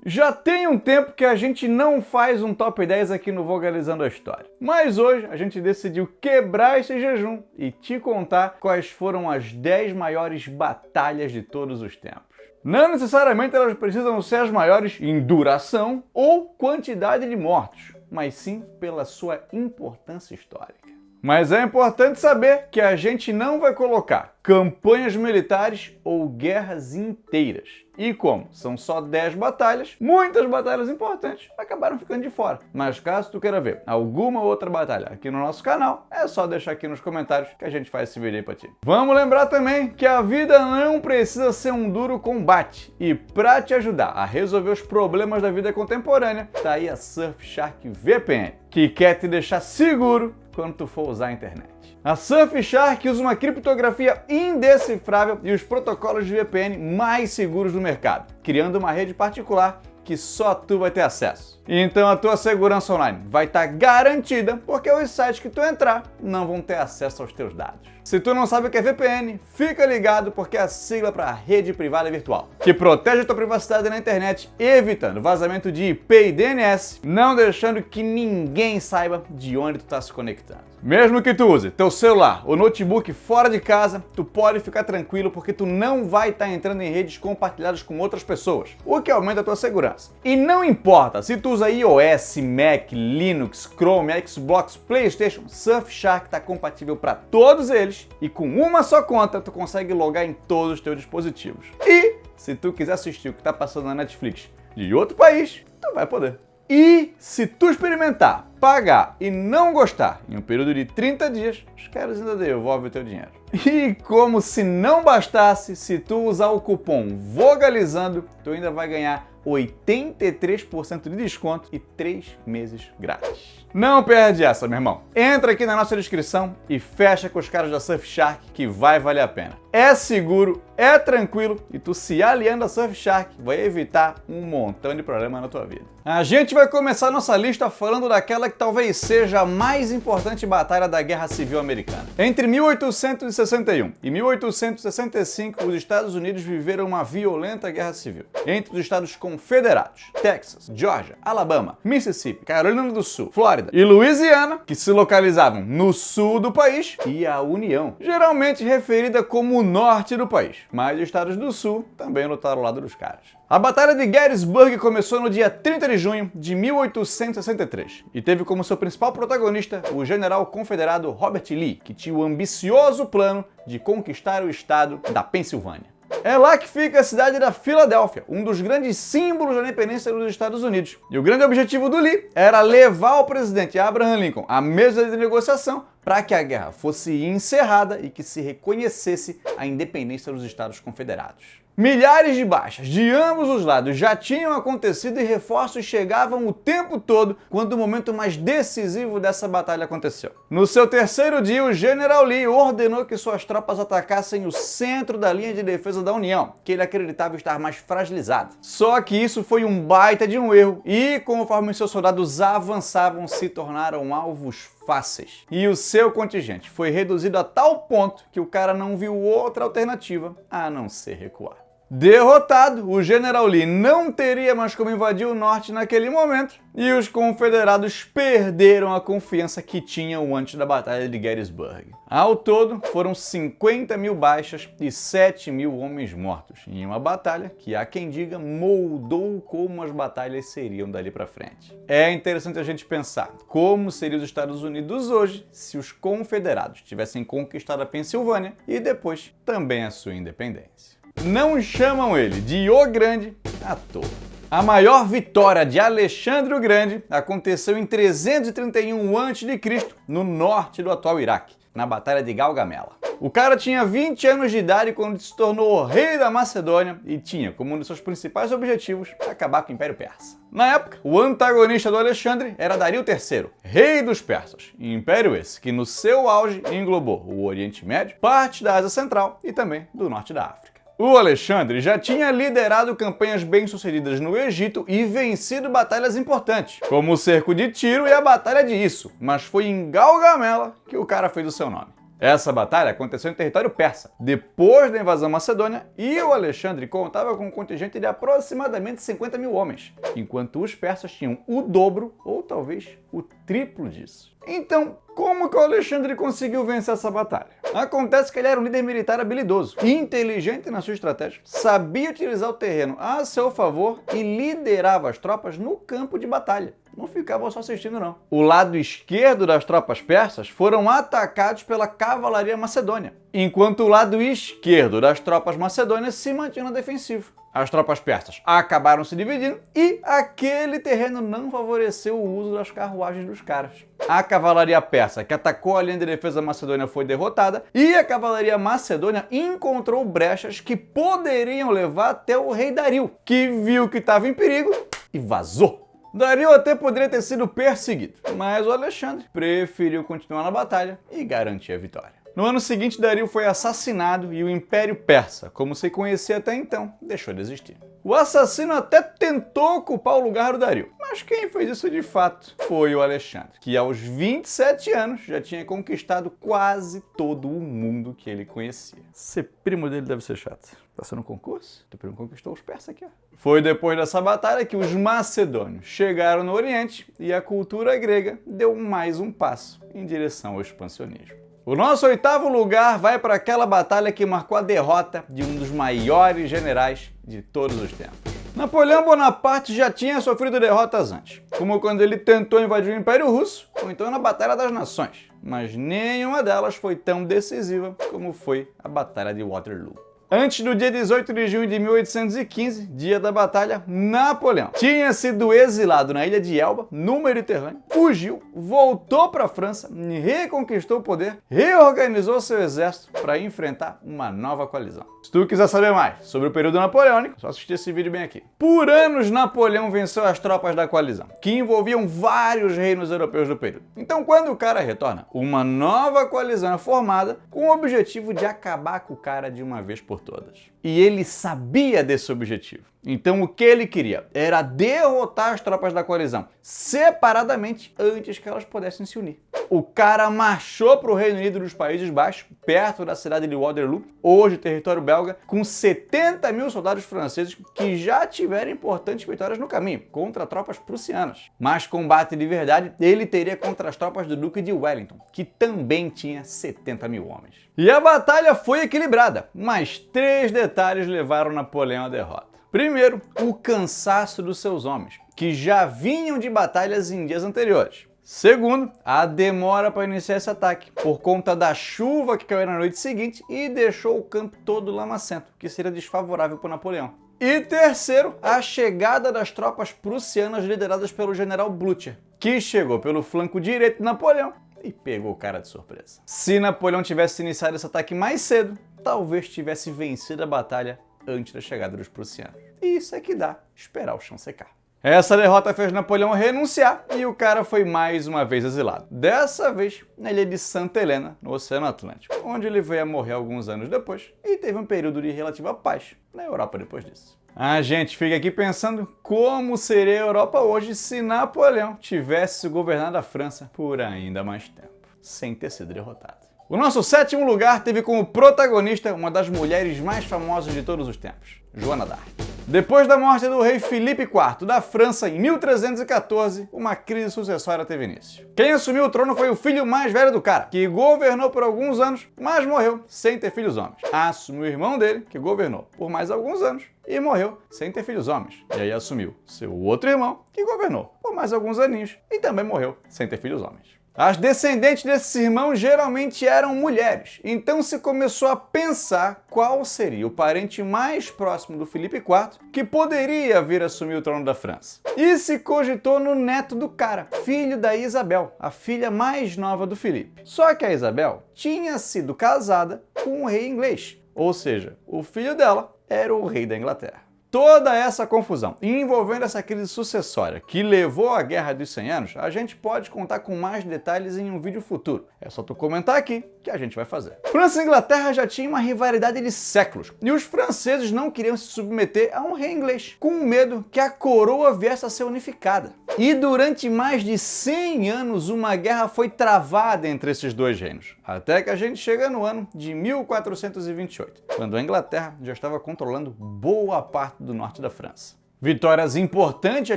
Já tem um tempo que a gente não faz um top 10 aqui no Vogalizando a História. Mas hoje a gente decidiu quebrar esse jejum e te contar quais foram as 10 maiores batalhas de todos os tempos. Não necessariamente elas precisam ser as maiores em duração ou quantidade de mortos, mas sim pela sua importância histórica. Mas é importante saber que a gente não vai colocar campanhas militares ou guerras inteiras. E como são só 10 batalhas, muitas batalhas importantes acabaram ficando de fora. Mas caso tu queira ver alguma outra batalha aqui no nosso canal, é só deixar aqui nos comentários que a gente faz esse vídeo aí pra ti. Vamos lembrar também que a vida não precisa ser um duro combate. E pra te ajudar a resolver os problemas da vida contemporânea, tá aí a Surfshark VPN, que quer te deixar seguro quando tu for usar a internet. A Surfshark usa uma criptografia indecifrável e os protocolos de VPN mais seguros do mercado, criando uma rede particular que só tu vai ter acesso. Então a tua segurança online vai estar garantida, porque os sites que tu entrar não vão ter acesso aos teus dados. Se tu não sabe o que é VPN, fica ligado porque é a sigla para Rede Privada Virtual, que protege a tua privacidade na internet, evitando vazamento de IP e DNS, não deixando que ninguém saiba de onde tu está se conectando. Mesmo que tu use teu celular ou notebook fora de casa, tu pode ficar tranquilo porque tu não vai estar entrando em redes compartilhadas com outras pessoas, o que aumenta a tua segurança. E não importa se tu usa iOS, Mac, Linux, Chrome, Xbox, PlayStation, Surfshark está compatível para todos eles e com uma só conta tu consegue logar em todos os teus dispositivos. E se tu quiser assistir o que está passando na Netflix de outro país, tu vai poder. E se tu experimentar, pagar e não gostar em um período de 30 dias, os caras ainda devolvem o teu dinheiro. E como se não bastasse, se tu usar o cupom VOGALIZANDO, tu ainda vai ganhar 83% de desconto e 3 meses grátis. Não perde essa, meu irmão. Entra aqui na nossa descrição e fecha com os caras da Surfshark que vai valer a pena. É seguro, é tranquilo e tu se aliando a Surfshark vai evitar um montão de problema na tua vida. A gente vai começar nossa lista falando daquela que talvez seja a mais importante batalha da Guerra Civil Americana. Entre 1861 e 1865, os Estados Unidos viveram uma violenta guerra civil entre os estados confederados, Texas, Georgia, Alabama, Mississippi, Carolina do Sul, Flórida e Louisiana, que se localizavam no sul do país, e a União, geralmente referida como o norte do país, mas os estados do sul também lutaram ao lado dos caras. A Batalha de Gettysburg começou no dia 30 de junho de 1863 e teve como seu principal protagonista o general confederado Robert Lee, que tinha o ambicioso plano de conquistar o estado da Pensilvânia. É lá que fica a cidade da Filadélfia, um dos grandes símbolos da independência dos Estados Unidos. E o grande objetivo do Lee era levar o presidente Abraham Lincoln à mesa de negociação para que a guerra fosse encerrada e que se reconhecesse a independência dos Estados Confederados. Milhares de baixas de ambos os lados já tinham acontecido e reforços chegavam o tempo todo quando o momento mais decisivo dessa batalha aconteceu. No seu terceiro dia, o general Lee ordenou que suas tropas atacassem o centro da linha de defesa da União, que ele acreditava estar mais fragilizado. Só que isso foi um baita de um erro e, conforme seus soldados avançavam, se tornaram alvos fáceis. E o seu contingente foi reduzido a tal ponto que o cara não viu outra alternativa a não ser recuar. Derrotado, o general Lee não teria mais como invadir o norte naquele momento e os confederados perderam a confiança que tinham antes da Batalha de Gettysburg. Ao todo, foram 50 mil baixas e 7 mil homens mortos em uma batalha que, há quem diga, moldou como as batalhas seriam dali para frente. É interessante a gente pensar como seriam os Estados Unidos hoje se os confederados tivessem conquistado a Pensilvânia e depois também a sua independência. Não chamam ele de O Grande à toa. A maior vitória de Alexandre o Grande aconteceu em 331 a.C., no norte do atual Iraque, na Batalha de Gaugamela. O cara tinha 20 anos de idade quando se tornou o rei da Macedônia e tinha como um dos seus principais objetivos acabar com o Império Persa. Na época, o antagonista do Alexandre era Dario III, rei dos persas, império esse que no seu auge englobou o Oriente Médio, parte da Ásia Central e também do norte da África. O Alexandre já tinha liderado campanhas bem-sucedidas no Egito e vencido batalhas importantes, como o cerco de Tiro e a Batalha de Isso, mas foi em Gaugamela que o cara fez o seu nome. Essa batalha aconteceu em território persa, depois da invasão macedônia, e o Alexandre contava com um contingente de aproximadamente 50 mil homens, enquanto os persas tinham o dobro ou talvez o triplo disso. Então, como que o Alexandre conseguiu vencer essa batalha? Acontece que ele era um líder militar habilidoso, inteligente na sua estratégia, sabia utilizar o terreno a seu favor e liderava as tropas no campo de batalha. Não ficava só assistindo, não. O lado esquerdo das tropas persas foram atacados pela cavalaria macedônia, enquanto o lado esquerdo das tropas macedônias se mantinha no defensivo. As tropas persas acabaram se dividindo e aquele terreno não favoreceu o uso das carruagens dos caras. A cavalaria persa que atacou a linha de defesa macedônia foi derrotada e a cavalaria macedônia encontrou brechas que poderiam levar até o rei Dario, que viu que estava em perigo e vazou. Dario até poderia ter sido perseguido, mas o Alexandre preferiu continuar na batalha e garantir a vitória. No ano seguinte, Dario foi assassinado e o Império Persa, como se conhecia até então, deixou de existir. O assassino até tentou ocupar o lugar do Dario, mas quem fez isso de fato foi o Alexandre, que aos 27 anos já tinha conquistado quase todo o mundo que ele conhecia. Ser primo dele deve ser chato. Passou no concurso? Teu primo conquistou os persas aqui, ó. Foi depois dessa batalha que os macedônios chegaram no Oriente e a cultura grega deu mais um passo em direção ao expansionismo. O nosso oitavo lugar vai para aquela batalha que marcou a derrota de um dos maiores generais de todos os tempos. Napoleão Bonaparte já tinha sofrido derrotas antes, como quando ele tentou invadir o Império Russo, ou então na Batalha das Nações, mas nenhuma delas foi tão decisiva como foi a Batalha de Waterloo. Antes do dia 18 de junho de 1815, dia da batalha, Napoleão tinha sido exilado na ilha de Elba, no Mediterrâneo, fugiu, voltou para a França, reconquistou o poder, reorganizou seu exército para enfrentar uma nova coalizão. Se tu quiser saber mais sobre o período napoleônico, é só assistir esse vídeo bem aqui. Por anos, Napoleão venceu as tropas da coalizão, que envolviam vários reinos europeus do período. Então, quando o cara retorna, uma nova coalizão é formada com o objetivo de acabar com o cara de uma vez por todas. E ele sabia desse objetivo. Então o que ele queria era derrotar as tropas da coalizão separadamente antes que elas pudessem se unir. O cara marchou para o Reino Unido dos Países Baixos, perto da cidade de Waterloo, hoje território belga, com 70 mil soldados franceses que já tiveram importantes vitórias no caminho, contra tropas prussianas. Mas combate de verdade ele teria contra as tropas do Duque de Wellington, que também tinha 70 mil homens. E a batalha foi equilibrada, mas 3 detalhes levaram Napoleão à derrota. Primeiro, o cansaço dos seus homens, que já vinham de batalhas em dias anteriores. Segundo, a demora para iniciar esse ataque, por conta da chuva que caiu na noite seguinte e deixou o campo todo lamacento, que seria desfavorável para Napoleão. E terceiro, a chegada das tropas prussianas lideradas pelo general Blücher, que chegou pelo flanco direito de Napoleão e pegou o cara de surpresa. Se Napoleão tivesse iniciado esse ataque mais cedo, talvez tivesse vencido a batalha antes da chegada dos prussianos. E isso é que dá esperar o chão secar. Essa derrota fez Napoleão renunciar e o cara foi mais uma vez exilado. Dessa vez na ilha de Santa Helena, no Oceano Atlântico, onde ele veio a morrer alguns anos depois e teve um período de relativa paz na Europa depois disso. A gente fica aqui pensando como seria a Europa hoje se Napoleão tivesse governado a França por ainda mais tempo, sem ter sido derrotado. O nosso sétimo lugar teve como protagonista uma das mulheres mais famosas de todos os tempos, Joana d'Arc. Depois da morte do rei Filipe IV da França em 1314, uma crise sucessória teve início. Quem assumiu o trono foi o filho mais velho do cara, que governou por alguns anos, mas morreu sem ter filhos homens. Assumiu o irmão dele, que governou por mais alguns anos, e morreu sem ter filhos homens. E aí assumiu seu outro irmão, que governou por mais alguns aninhos, e também morreu sem ter filhos homens. As descendentes desses irmãos geralmente eram mulheres, então se começou a pensar qual seria o parente mais próximo do Filipe IV que poderia vir assumir o trono da França. E se cogitou no neto do cara, filho da Isabel, a filha mais nova do Filipe. Só que a Isabel tinha sido casada com um rei inglês, ou seja, o filho dela era o rei da Inglaterra. Toda essa confusão envolvendo essa crise sucessória que levou à Guerra dos 100 Anos, a gente pode contar com mais detalhes em um vídeo futuro. É só tu comentar aqui que a gente vai fazer. França e Inglaterra já tinham uma rivalidade de séculos e os franceses não queriam se submeter a um rei inglês, com medo que a coroa viesse a ser unificada. E durante mais de 100 anos, uma guerra foi travada entre esses dois reinos, até que a gente chega no ano de 1428, quando a Inglaterra já estava controlando boa parte do norte da França. Vitórias importantes já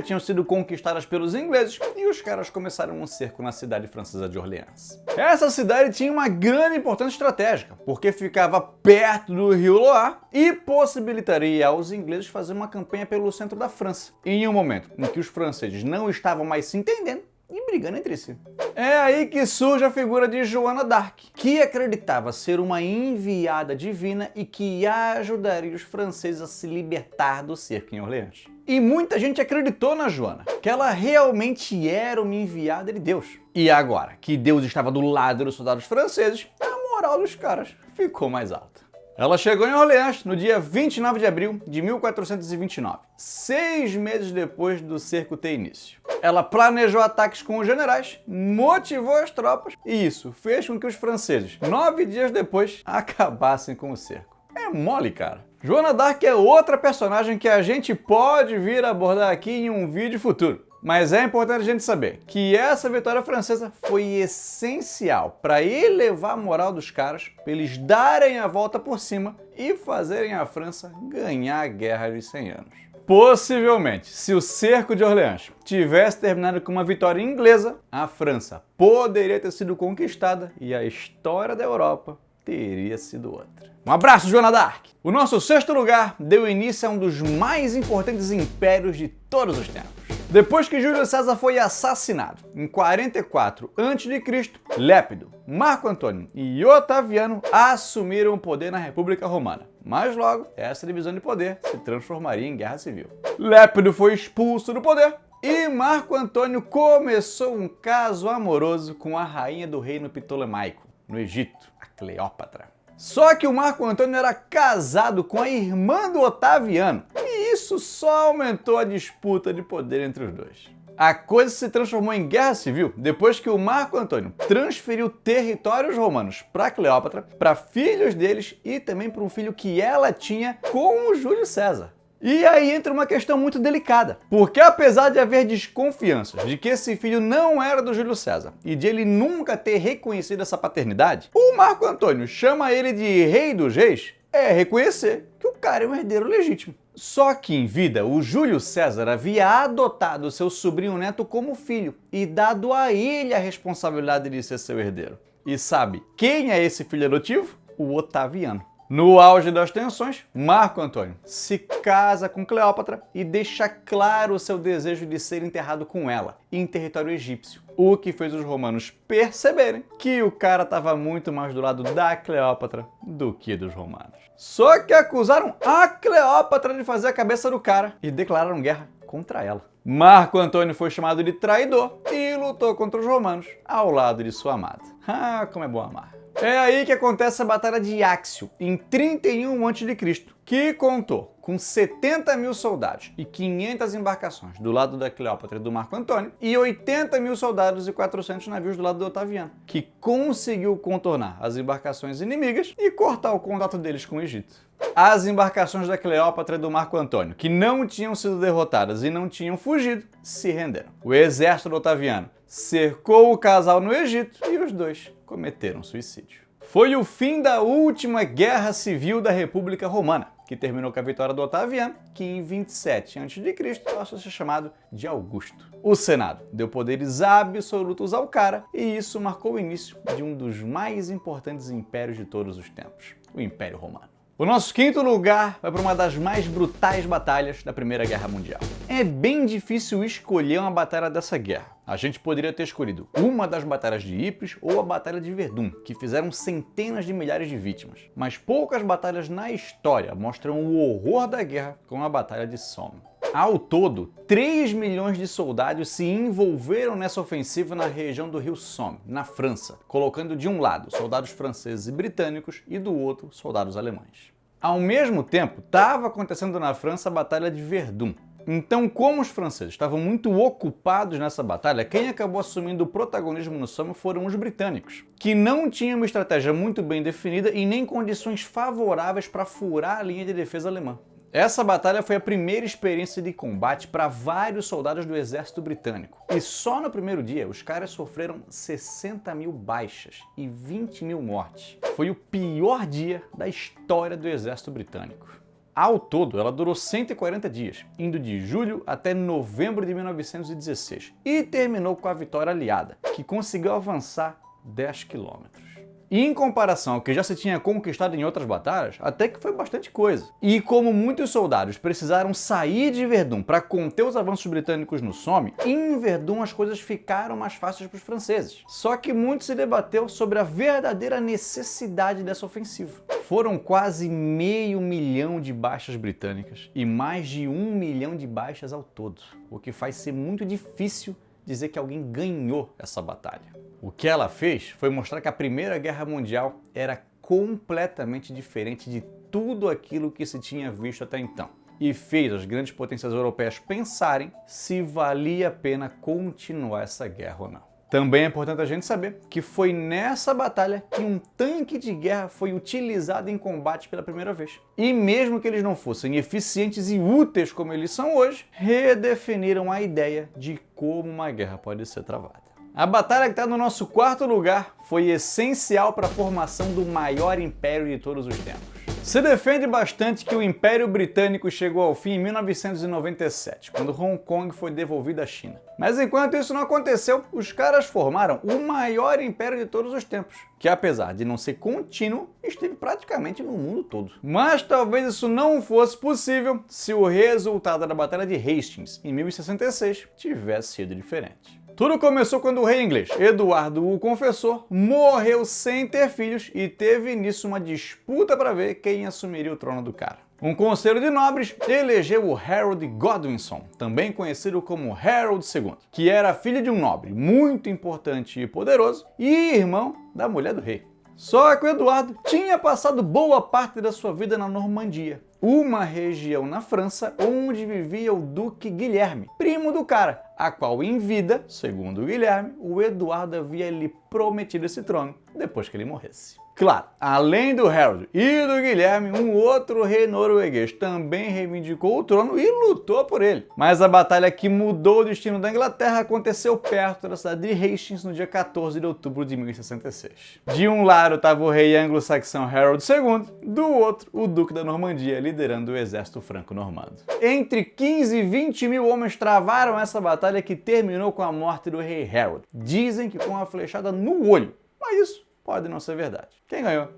tinham sido conquistadas pelos ingleses e os caras começaram um cerco na cidade francesa de Orleans. Essa cidade tinha uma grande importância estratégica, porque ficava perto do rio Loire e possibilitaria aos ingleses fazer uma campanha pelo centro da França, em um momento em que os franceses não estavam mais se entendendo e brigando entre si. É aí que surge a figura de Joana d'Arc, que acreditava ser uma enviada divina e que ajudaria os franceses a se libertar do cerco em Orleans. E muita gente acreditou na Joana, que ela realmente era uma enviada de Deus. E agora que Deus estava do lado dos soldados franceses, a moral dos caras ficou mais alta. Ela chegou em Orleans no dia 29 de abril de 1429, 6 meses depois do cerco ter início. Ela planejou ataques com os generais, motivou as tropas e isso fez com que os franceses, 9 dias depois, acabassem com o cerco. É mole, cara. Joana d'Arc é outra personagem que a gente pode vir abordar aqui em um vídeo futuro. Mas é importante a gente saber que essa vitória francesa foi essencial para elevar a moral dos caras, para eles darem a volta por cima e fazerem a França ganhar a Guerra dos 100 anos. Possivelmente, se o cerco de Orleans tivesse terminado com uma vitória inglesa, a França poderia ter sido conquistada e a história da Europa teria sido outra. Um abraço, Joana d'Arc! O nosso sexto lugar deu início a um dos mais importantes impérios de todos os tempos. Depois que Júlio César foi assassinado em 44 a.C., Lépido, Marco Antônio e Otaviano assumiram o poder na República Romana. Mas logo, essa divisão de poder se transformaria em guerra civil. Lépido foi expulso do poder e Marco Antônio começou um caso amoroso com a rainha do reino ptolemaico, no Egito, a Cleópatra. Só que o Marco Antônio era casado com a irmã do Otaviano, e isso só aumentou a disputa de poder entre os dois. A coisa se transformou em guerra civil depois que o Marco Antônio transferiu territórios romanos para Cleópatra, para filhos deles e também para um filho que ela tinha com o Júlio César. E aí entra uma questão muito delicada, porque apesar de haver desconfianças de que esse filho não era do Júlio César e de ele nunca ter reconhecido essa paternidade, o Marco Antônio chama ele de rei dos reis, é reconhecer que o cara é um herdeiro legítimo. Só que em vida, o Júlio César havia adotado seu sobrinho neto como filho e dado a ele a responsabilidade de ser seu herdeiro. E sabe quem é esse filho adotivo? O Otaviano. No auge das tensões, Marco Antônio se casa com Cleópatra e deixa claro o seu desejo de ser enterrado com ela, em território egípcio, o que fez os romanos perceberem que o cara estava muito mais do lado da Cleópatra do que dos romanos. Só que acusaram a Cleópatra de fazer a cabeça do cara e declararam guerra contra ela. Marco Antônio foi chamado de traidor e lutou contra os romanos ao lado de sua amada. Ah, como é bom amar! É aí que acontece a Batalha de Áxio, em 31 a.C., que contou com 70 mil soldados e 500 embarcações do lado da Cleópatra e do Marco Antônio e 80 mil soldados e 400 navios do lado do Otaviano, que conseguiu contornar as embarcações inimigas e cortar o contato deles com o Egito. As embarcações da Cleópatra e do Marco Antônio, que não tinham sido derrotadas e não tinham fugido, se renderam. O exército do Otaviano cercou o casal no Egito e os dois cometeram suicídio. Foi o fim da última guerra civil da República Romana, que terminou com a vitória do Otaviano, que em 27 a.C. passou a ser chamado de Augusto. O Senado deu poderes absolutos ao cara e isso marcou o início de um dos mais importantes impérios de todos os tempos, o Império Romano. O nosso quinto lugar vai para uma das mais brutais batalhas da Primeira Guerra Mundial. É bem difícil escolher uma batalha dessa guerra. A gente poderia ter escolhido uma das batalhas de Ypres ou a Batalha de Verdun, que fizeram centenas de milhares de vítimas. Mas poucas batalhas na história mostram o horror da guerra como a Batalha de Somme. Ao todo, 3 milhões de soldados se envolveram nessa ofensiva na região do rio Somme, na França, colocando de um lado soldados franceses e britânicos e do outro soldados alemães. Ao mesmo tempo, estava acontecendo na França a Batalha de Verdun. Então, como os franceses estavam muito ocupados nessa batalha, quem acabou assumindo o protagonismo no Somme foram os britânicos, que não tinham uma estratégia muito bem definida e nem condições favoráveis para furar a linha de defesa alemã. Essa batalha foi a primeira experiência de combate para vários soldados do exército britânico. E só no primeiro dia, os caras sofreram 60 mil baixas e 20 mil mortes. Foi o pior dia da história do exército britânico. Ao todo, ela durou 140 dias, indo de julho até novembro de 1916, e terminou com a vitória aliada, que conseguiu avançar 10 quilômetros. E em comparação ao que já se tinha conquistado em outras batalhas, até que foi bastante coisa. E como muitos soldados precisaram sair de Verdun para conter os avanços britânicos no Somme, em Verdun as coisas ficaram mais fáceis para os franceses. Só que muito se debateu sobre a verdadeira necessidade dessa ofensiva. Foram quase 500 mil de baixas britânicas e mais de 1 milhão de baixas ao todo, o que faz ser muito difícil dizer que alguém ganhou essa batalha. O que ela fez foi mostrar que a Primeira Guerra Mundial era completamente diferente de tudo aquilo que se tinha visto até então. E fez as grandes potências europeias pensarem se valia a pena continuar essa guerra ou não. Também é importante a gente saber que foi nessa batalha que um tanque de guerra foi utilizado em combate pela primeira vez. E mesmo que eles não fossem eficientes e úteis como eles são hoje, redefiniram a ideia de como uma guerra pode ser travada. A batalha que está no nosso quarto lugar foi essencial para a formação do maior império de todos os tempos. Se defende bastante que o Império Britânico chegou ao fim em 1997, quando Hong Kong foi devolvido à China. Mas enquanto isso não aconteceu, os caras formaram o maior império de todos os tempos, que apesar de não ser contínuo, esteve praticamente no mundo todo. Mas talvez isso não fosse possível se o resultado da Batalha de Hastings, em 1066, tivesse sido diferente. Tudo começou quando o rei inglês, Eduardo o Confessor, morreu sem ter filhos e teve nisso uma disputa para ver quem assumiria o trono do cara. Um conselho de nobres elegeu o Harold Godwinson, também conhecido como Harold II, que era filho de um nobre muito importante e poderoso e irmão da mulher do rei. Só que o Eduardo tinha passado boa parte da sua vida na Normandia, uma região na França onde vivia o Duque Guilherme, primo do cara, a qual em vida, segundo o Guilherme, o Eduardo havia lhe prometido esse trono depois que ele morresse. Claro, além do Harold e do Guilherme, um outro rei norueguês também reivindicou o trono e lutou por ele. Mas a batalha que mudou o destino da Inglaterra aconteceu perto da cidade de Hastings no dia 14 de outubro de 1066. De um lado estava o rei anglo-saxão Harold II, do outro o Duque da Normandia liderando o exército franco-normando. Entre 15 e 20 mil homens travaram essa batalha que terminou com a morte do rei Harold. Dizem que com uma flechada no olho, mas isso pode não ser verdade. Quem ganhou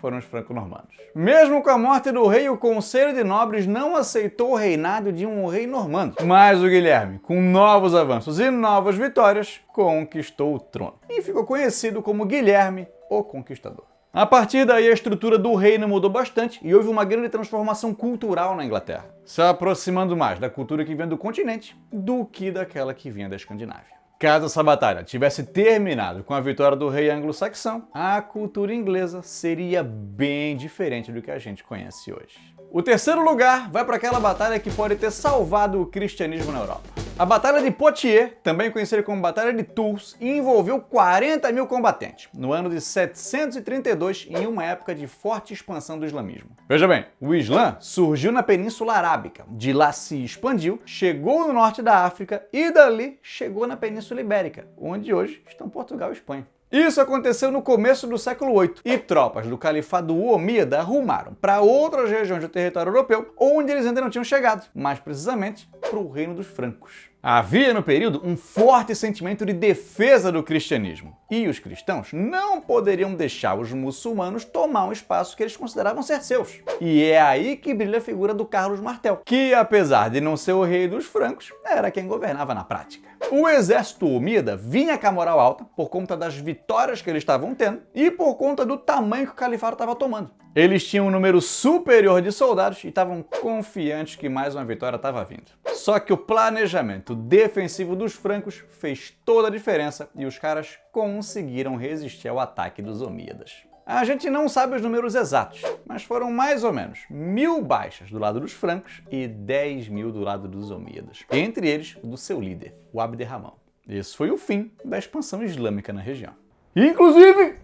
foram os franco-normandos. Mesmo com a morte do rei, o Conselho de Nobres não aceitou o reinado de um rei normando. Mas o Guilherme, com novos avanços e novas vitórias, conquistou o trono. E ficou conhecido como Guilherme o Conquistador. A partir daí, a estrutura do reino mudou bastante e houve uma grande transformação cultural na Inglaterra, se aproximando mais da cultura que vinha do continente do que daquela que vinha da Escandinávia. Caso essa batalha tivesse terminado com a vitória do rei anglo-saxão, a cultura inglesa seria bem diferente do que a gente conhece hoje. O terceiro lugar vai para aquela batalha que pode ter salvado o cristianismo na Europa. A Batalha de Poitiers, também conhecida como Batalha de Tours, envolveu 40 mil combatentes, no ano de 732, em uma época de forte expansão do islamismo. Veja bem, o Islã surgiu na Península Arábica, de lá se expandiu, chegou no norte da África e dali chegou na Península Ibérica, onde hoje estão Portugal e Espanha. Isso aconteceu no começo do século VIII e tropas do Califado Uomíada rumaram para outras regiões do território europeu onde eles ainda não tinham chegado, mais precisamente para o Reino dos Francos. Havia no período um forte sentimento de defesa do cristianismo e os cristãos não poderiam deixar os muçulmanos tomar um espaço que eles consideravam ser seus. E é aí que brilha a figura do Carlos Martel, que apesar de não ser o rei dos francos, era quem governava na prática. O exército omíada vinha com a moral alta por conta das vitórias que eles estavam tendo e por conta do tamanho que o califado estava tomando. Eles tinham um número superior de soldados e estavam confiantes que mais uma vitória estava vindo. Só que o planejamento defensivo dos francos fez toda a diferença e os caras conseguiram resistir ao ataque dos omíadas. A gente não sabe os números exatos, mas foram mais ou menos 1000 baixas do lado dos francos e 10 mil do lado dos omíadas, entre eles o do seu líder, o Abderramão. Esse foi o fim da expansão islâmica na região. Inclusive,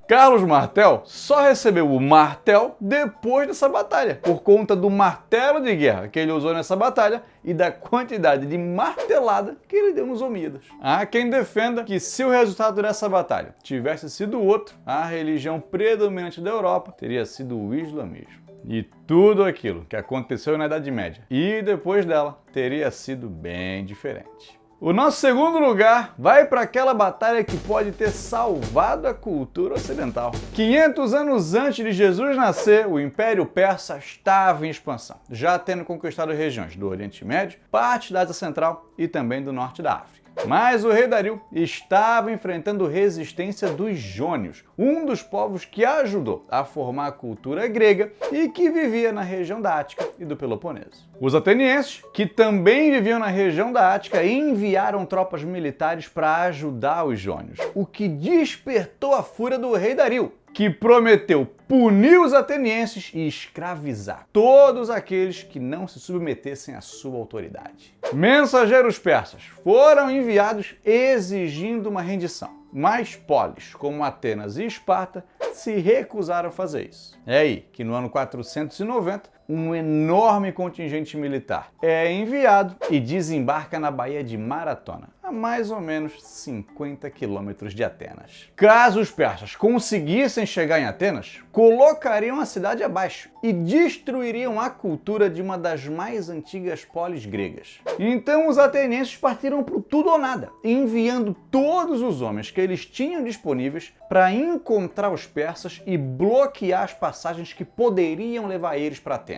Carlos Martel só recebeu o martel depois dessa batalha, por conta do martelo de guerra que ele usou nessa batalha e da quantidade de martelada que ele deu nos Omíadas. Há quem defenda que se o resultado dessa batalha tivesse sido outro, a religião predominante da Europa teria sido o islamismo. E tudo aquilo que aconteceu na Idade Média e depois dela teria sido bem diferente. O nosso segundo lugar vai para aquela batalha que pode ter salvado a cultura ocidental. 500 anos antes de Jesus nascer, o Império Persa estava em expansão, já tendo conquistado regiões do Oriente Médio, parte da Ásia Central e também do norte da África. Mas o rei Dario estava enfrentando resistência dos jônios, um dos povos que ajudou a formar a cultura grega e que vivia na região da Ática e do Peloponeso. Os atenienses, que também viviam na região da Ática, enviaram tropas militares para ajudar os jônios, o que despertou a fúria do rei Dario, que prometeu punir os atenienses e escravizar todos aqueles que não se submetessem à sua autoridade. Mensageiros persas foram enviados exigindo uma rendição, mas polis, como Atenas e Esparta, se recusaram a fazer isso. É aí que no ano 490, um enorme contingente militar é enviado e desembarca na Baía de Maratona, a mais ou menos 50 quilômetros de Atenas. Caso os persas conseguissem chegar em Atenas, colocariam a cidade abaixo e destruiriam a cultura de uma das mais antigas polis gregas. Então os atenienses partiram para o tudo ou nada, enviando todos os homens que eles tinham disponíveis para encontrar os persas e bloquear as passagens que poderiam levar eles para Atenas.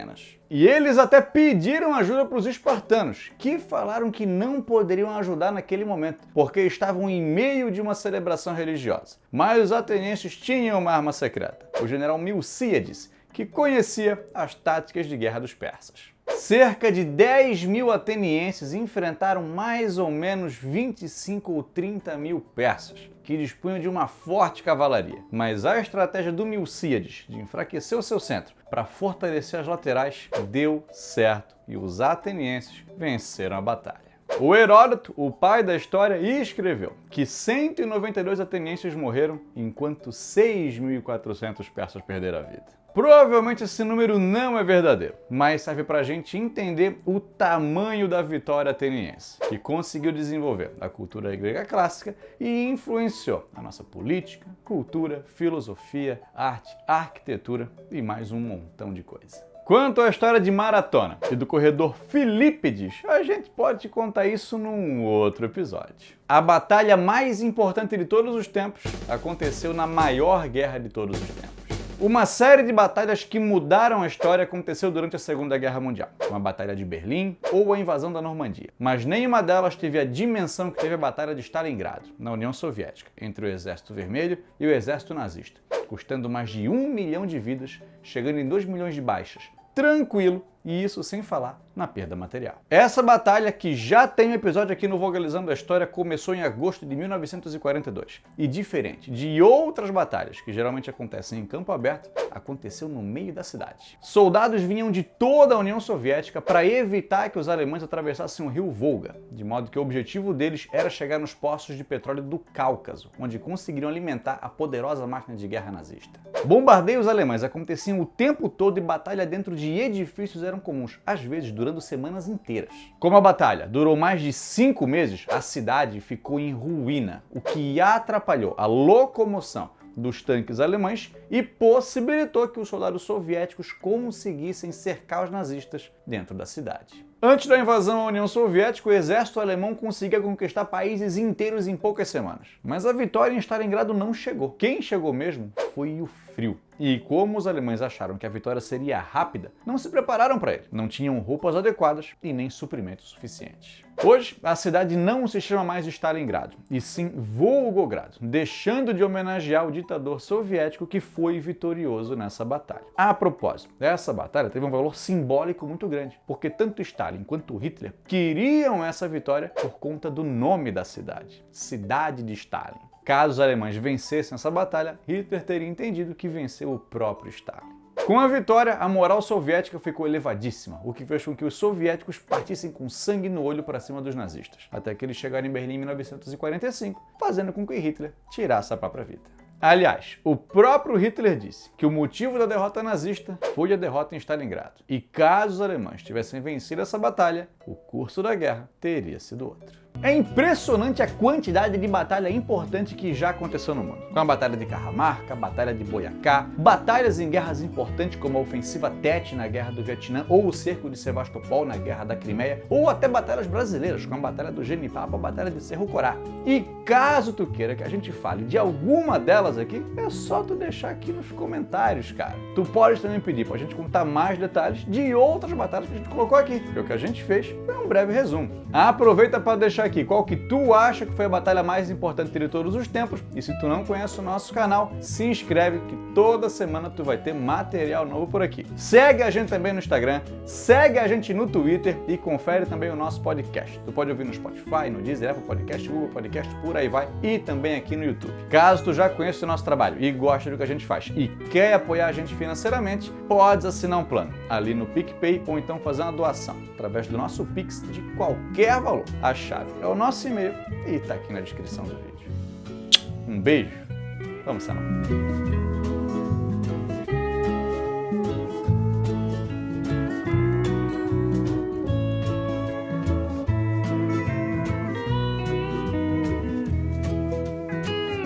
E eles até pediram ajuda para os espartanos, que falaram que não poderiam ajudar naquele momento, porque estavam em meio de uma celebração religiosa. Mas os atenienses tinham uma arma secreta, o general Milcíades, que conhecia as táticas de guerra dos persas. Cerca de 10 mil atenienses enfrentaram mais ou menos 25 ou 30 mil persas, que dispunham de uma forte cavalaria. Mas a estratégia do Milcíades de enfraquecer o seu centro para fortalecer as laterais deu certo e os atenienses venceram a batalha. O Heródoto, o pai da história, escreveu que 192 atenienses morreram enquanto 6.400 persas perderam a vida. Provavelmente esse número não é verdadeiro, mas serve para a gente entender o tamanho da vitória ateniense, que conseguiu desenvolver a cultura grega clássica e influenciou a nossa política, cultura, filosofia, arte, arquitetura e mais um montão de coisa. Quanto à história de Maratona e do corredor Filípides, a gente pode te contar isso num outro episódio. A batalha mais importante de todos os tempos aconteceu na maior guerra de todos os tempos. Uma série de batalhas que mudaram a história aconteceu durante a Segunda Guerra Mundial, como a Batalha de Berlim ou a invasão da Normandia. Mas nenhuma delas teve a dimensão que teve a Batalha de Stalingrado, na União Soviética, entre o Exército Vermelho e o Exército Nazista, custando mais de 1 milhão de vidas, chegando em 2 milhões de baixas. Tranquilo, e isso sem falar na perda material. Essa batalha, que já tem um episódio aqui no Vogalizando a História, começou em agosto de 1942. E diferente de outras batalhas que geralmente acontecem em campo aberto, aconteceu no meio da cidade. Soldados vinham de toda a União Soviética para evitar que os alemães atravessassem o rio Volga, de modo que o objetivo deles era chegar nos poços de petróleo do Cáucaso, onde conseguiriam alimentar a poderosa máquina de guerra nazista. Bombardeios alemães aconteciam o tempo todo e batalha dentro de edifícios eram comuns, às vezes durando semanas inteiras. Como a batalha durou mais de 5 meses, a cidade ficou em ruína, o que atrapalhou a locomoção dos tanques alemães e possibilitou que os soldados soviéticos conseguissem cercar os nazistas dentro da cidade. Antes da invasão à União Soviética, o exército alemão conseguia conquistar países inteiros em poucas semanas. Mas a vitória em Stalingrado não chegou. Quem chegou mesmo foi o frio. E como os alemães acharam que a vitória seria rápida, não se prepararam para ele. Não tinham roupas adequadas e nem suprimentos suficientes. Hoje, a cidade não se chama mais Stalingrado, e sim Volgogrado, deixando de homenagear o ditador soviético que foi vitorioso nessa batalha. A propósito, essa batalha teve um valor simbólico muito grande, porque tanto Stalin quanto Hitler queriam essa vitória por conta do nome da cidade, Cidade de Stalin. Caso os alemães vencessem essa batalha, Hitler teria entendido que venceu o próprio Stalin. Com a vitória, a moral soviética ficou elevadíssima, o que fez com que os soviéticos partissem com sangue no olho para cima dos nazistas, até que eles chegaram em Berlim em 1945, fazendo com que Hitler tirasse a própria vida. Aliás, o próprio Hitler disse que o motivo da derrota nazista foi a derrota em Stalingrado. E caso os alemães tivessem vencido essa batalha, o curso da guerra teria sido outro. É impressionante a quantidade de batalha importante que já aconteceu no mundo. Com a Batalha de Cajamarca, a Batalha de Boyacá, batalhas em guerras importantes como a Ofensiva Tet na Guerra do Vietnã, ou o Cerco de Sebastopol na Guerra da Crimeia, ou até batalhas brasileiras, como a Batalha do Genipapo, a Batalha de Cerro Corá. E caso tu queira que a gente fale de alguma delas aqui, é só tu deixar aqui nos comentários, cara. Tu pode também pedir pra gente contar mais detalhes de outras batalhas que a gente colocou aqui, porque o que a gente fez foi um breve resumo. Aproveita para deixar aqui qual que tu acha que foi a batalha mais importante de todos os tempos, e se tu não conhece o nosso canal, se inscreve que toda semana tu vai ter material novo por aqui. Segue a gente também no Instagram, segue a gente no Twitter e confere também o nosso podcast. Tu pode ouvir no Spotify, no Deezer, Apple Podcast, Google Podcast, por aí vai, e também aqui no YouTube. Caso tu já conheça o nosso trabalho e gosta do que a gente faz e quer apoiar a gente financeiramente, podes assinar um plano ali no PicPay ou então fazer uma doação através do nosso Pix de qualquer valor. A chave é o nosso e-mail e está aqui na descrição do vídeo. Um beijo, vamos lá.